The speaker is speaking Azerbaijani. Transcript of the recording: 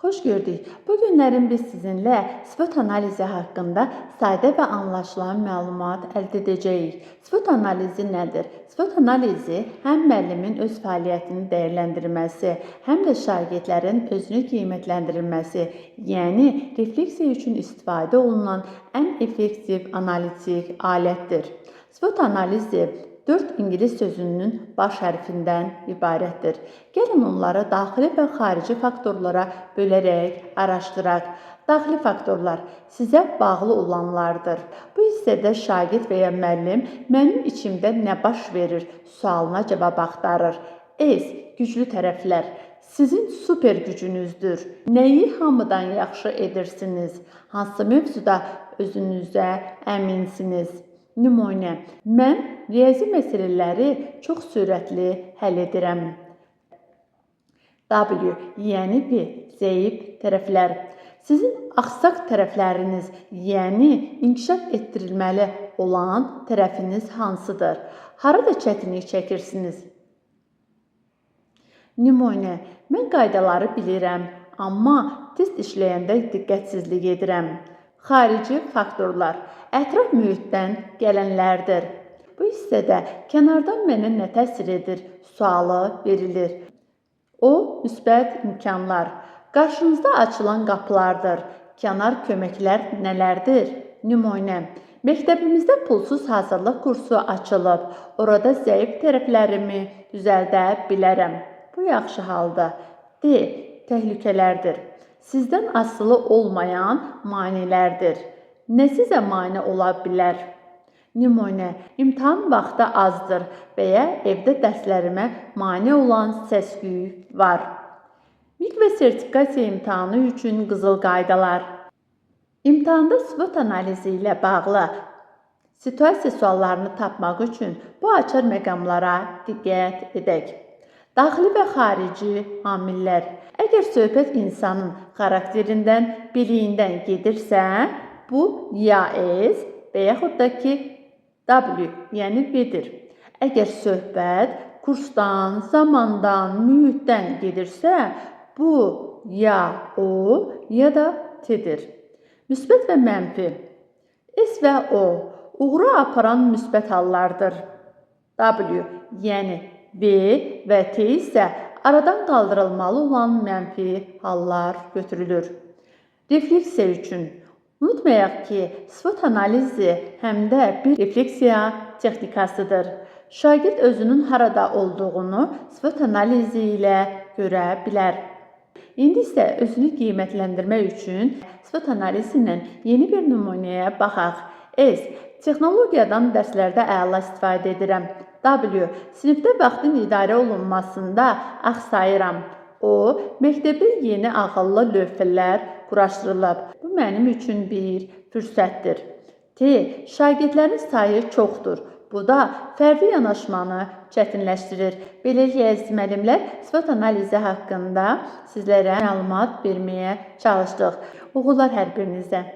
Xoş gördük. Bu günlərin biz sizinlə SWOT analizi haqqında sadə və anlaşılan məlumat əldə edəcəyik. SWOT analizi nədir? SWOT analizi həm müəllimin öz fəaliyyətini dəyərləndirməsi, həm də şagirdlərin özünü qiymətləndirilməsi, yəni refleksiya üçün istifadə olunan ən effektiv analitik alətdir. SWOT analizi 4 ingilis sözünün baş hərfindən ibarətdir. Gəlin onları daxili və xarici faktorlara bölərək araşdıraq. Daxili faktorlar sizə bağlı olanlardır. Bu hissədə şagird və ya müəllim mənim içimdə nə baş verir sualına cavab axtarır. S. Güclü tərəflər. Sizin super gücünüzdür. Nəyi hamıdan yaxşı edirsiniz? Hansı mövzuda özünüzə əminsiniz? Nümunə. Mən riyazi məsələləri çox sürətli həll edirəm. W. Yəni P. Zəif tərəflər. Sizin axsaq tərəfləriniz, yəni inkişaf etdirilməli olan tərəfiniz hansıdır? Harada çətinlik çəkirsiniz? Nümunə. Mən qaydaları bilirəm, amma test işləyəndə diqqətsizlik edirəm. Xarici faktorlar ətraf mühitdən gələnlərdir. Bu hissədə kənardan mənə nə təsir edir sualı verilir. O, müsbət imkanlar. Qarşınızda açılan qapılardır. Kənar köməklər nələrdir? Nümunə. Məktəbimizdə pulsuz hazırlıq kursu açılıb. Orada zəif tərəflərimi düzəldə bilərəm. Bu yaxşı haldır. D. Təhlükələrdir. Sizdən asılı olmayan maneələrdir. Nə sizə mane ola bilər? Nümunə. İmtahan vaxtı azdır və ya evdə dərslərimə mane olan səs-küy var. MİQ və sertifikasiya imtahanı üçün qızıl qaydalar. İmtahanda SWOT analizi ilə bağlı situasiya suallarını tapmaq üçün bu açar məqamlara diqqət edək. Daxili və xarici amillər. Əgər söhbət insanın xarakterindən, biliyindən gedirsə, bu ya S və yaxud da ki W, yəni B-dir. Əgər söhbət kursdan, zamandan, mühitdən gedirsə, bu ya O, ya da T-dir. Müsbət və mənfi. S və O, uğura aparan müsbət hallardır. W, yəni B və T isə aradan qaldırılmalı olan mənfi hallar götürülür. Refleksiya üçün. Unutmayaq ki, SWOT analizi həm də bir refleksiya texnikasıdır. Şagird özünün harada olduğunu SWOT analizi ilə görə bilər. İndi isə özünü qiymətləndirmək üçün SWOT analizinin yeni bir nümunəyə baxaq. S. Texnologiyadan dərslərdə əla istifadə edirəm. W. Sinifdə vaxtın idarə olunmasında axsayıram. O. Məktəbdə yeni ağıllı lövhələr quraşdırılıb. Bu mənim üçün bir fürsətdir. T. Şagirdlərin sayı çoxdur. Bu da fərdi yanaşmanı çətinləşdirir. Beləliklə, əziz müəllimlər, SWOT analizi haqqında sizlərə məlumat verməyə çalışdıq. Uğurlar hər birinizə.